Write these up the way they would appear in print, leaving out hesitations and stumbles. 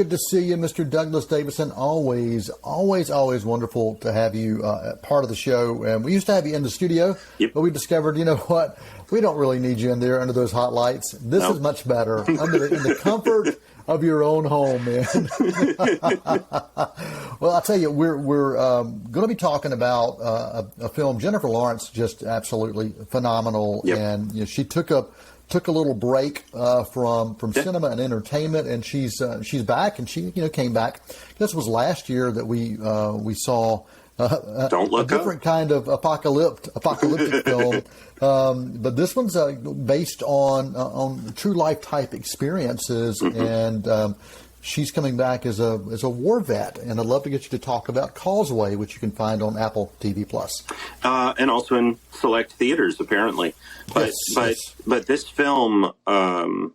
good to see you, Mr. Douglas Davidson. Always wonderful to have you part of the show. And we used to have you in the studio, but we discovered, you know what, we don't really need you in there under those hot lights. This is much better in the comfort of your own home, man. Well, I'll tell you, we're going to be talking about a film. Jennifer Lawrence, just absolutely phenomenal, and you know, she took a little break from cinema and entertainment, and she's back, and she came back. This was last year that we saw a different kind of apocalyptic film, but this one's based on true life type experiences, and she's coming back as a war vet, and I'd love to get you to talk about Causeway, which you can find on Apple TV Plus, and also in select theaters, apparently. But this film, want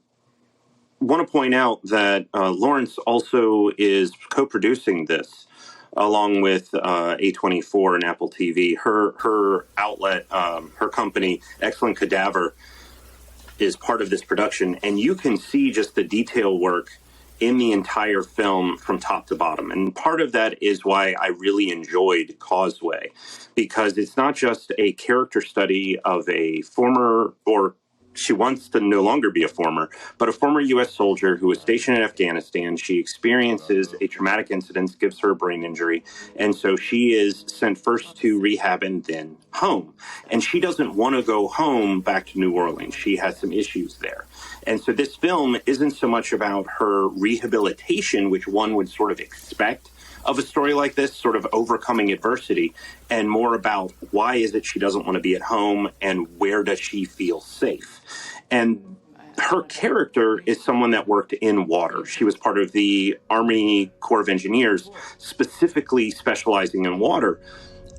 to point out that Lawrence also is co-producing this along with A24 and Apple TV. Her outlet, her company, Excellent Cadaver, is part of this production, and you can see just the detail work in the entire film from top to bottom. And part of that is why I really enjoyed Causeway, because it's not just a character study of a former, or she wants to no longer be a former, but a former U.S. soldier who was stationed in Afghanistan. She experiences a traumatic incident, gives her a brain injury, and so she is sent first to rehab and then home. And she doesn't want to go home back to New Orleans. She has some issues there. And so this film isn't so much about her rehabilitation, which one would sort of expect of a story like this, sort of overcoming adversity, and more about why is it she doesn't want to be at home and where does she feel safe. And her character is someone that worked in water. She was part of the Army Corps of Engineers, specifically specializing in water.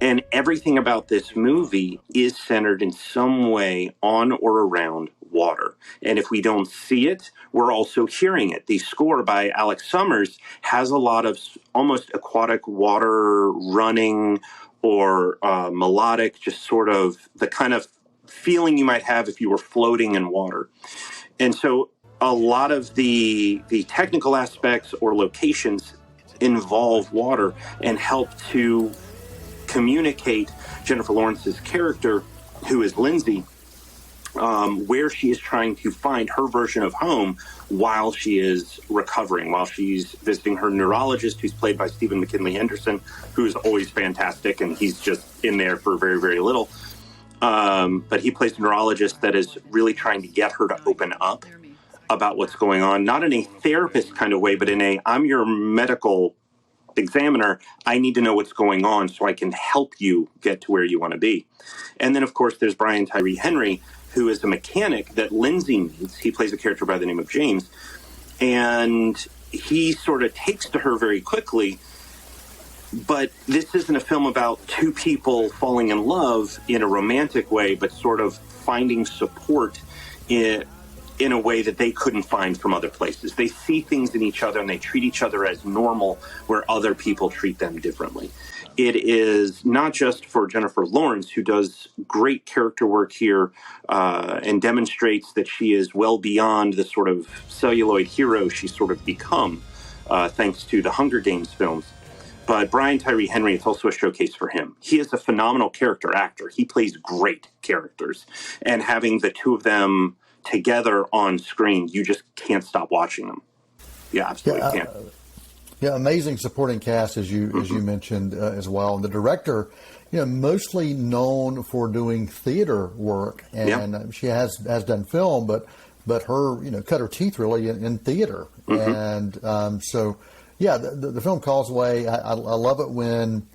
And everything about this movie is centered in some way on or around water. And if we don't see it, we're also hearing it. The score by Alex Summers has a lot of almost aquatic water running or melodic, just sort of the kind of feeling you might have if you were floating in water. And so a lot of the technical aspects or locations involve water and help to communicate Jennifer Lawrence's character, who is Lindsay, where she is trying to find her version of home while she is recovering, while she's visiting her neurologist, who's played by Stephen McKinley Henderson, who's always fantastic, and he's just in there for very, very little. But he plays a neurologist that is really trying to get her to open up about what's going on, not in a therapist kind of way, but in a, I'm your medical examiner, I need to know what's going on so I can help you get to where you want to be. And then, of course, there's Brian Tyree Henry, who is a mechanic that Lindsay meets. He plays a character by the name of James, and he sort of takes to her very quickly. But this isn't a film about two people falling in love in a romantic way, but sort of finding support in a way that they couldn't find from other places. They see things in each other and they treat each other as normal, where other people treat them differently. It is not just for Jennifer Lawrence, who does great character work here and demonstrates that she is well beyond the sort of celluloid hero she's sort of become, thanks to the Hunger Games films. But Brian Tyree Henry, it's also a showcase for him. He is a phenomenal character actor. He plays great characters. And having the two of them together on screen, you just can't stop watching them. Yeah, absolutely can't. Yeah, amazing supporting cast, as you mentioned as well. And the director, mostly known for doing theater work, and she has done film, but her cut her teeth really in theater. And so, yeah, the film Causeway, I love it when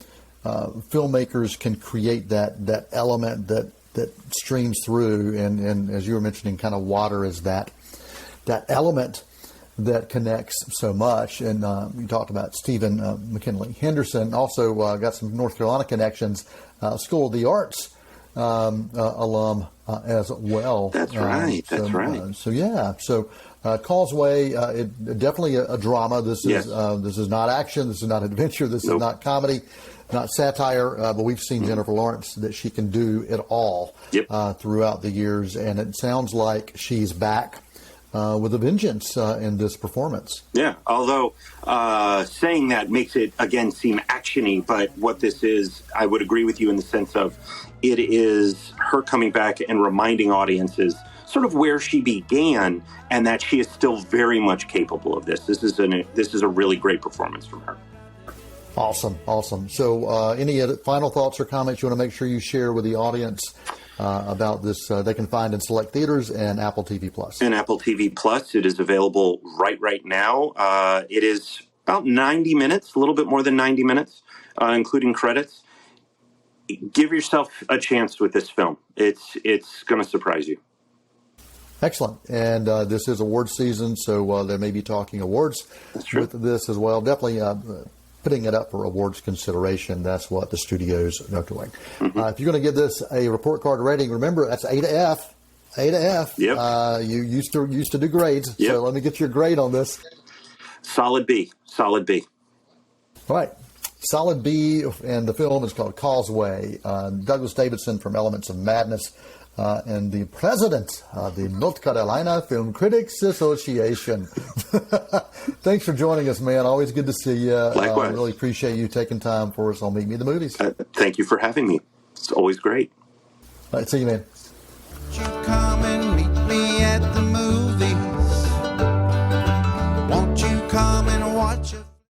filmmakers can create that element that streams through, and as you were mentioning, kind of water is that element that connects so much. And you talked about Stephen McKinley Henderson, also got some North Carolina connections, School of the Arts alum as well. That's right. So Causeway, definitely a drama. This is not action. This is not adventure. This is not comedy, not satire. But we've seen Jennifer Lawrence that she can do it all throughout the years, and it sounds like she's back with a vengeance in this performance. Yeah, although saying that makes it, again, seem actiony, but what this is, I would agree with you in the sense of it is her coming back and reminding audiences sort of where she began and that she is still very much capable of this. This is a really great performance from her. Awesome. So any final thoughts or comments you want to make sure you share with the audience about this? They can find in select theaters and Apple TV Plus. And Apple TV Plus, it is available right now. It is about 90 minutes, a little bit more than 90 minutes, including credits. Give yourself a chance with this film. It's going to surprise you. Excellent. And this is awards season, so they may be talking awards with this as well. Definitely putting it up for awards consideration. That's what the studios are doing. Mm-hmm. If you're going to give this a report card rating, remember that's A to F. A to F. Yep. You used to do grades, yep. So let me get your grade on this. Solid B. All right. Solid B, and the film is called Causeway. Douglas Davidson from Elements of Madness. And the president of the North Carolina Film Critics Association. Thanks for joining us, man. Always good to see you. Likewise. Really appreciate you taking time for us on Meet Me at the Movies. Thank you for having me. It's always great. All right, see you, man.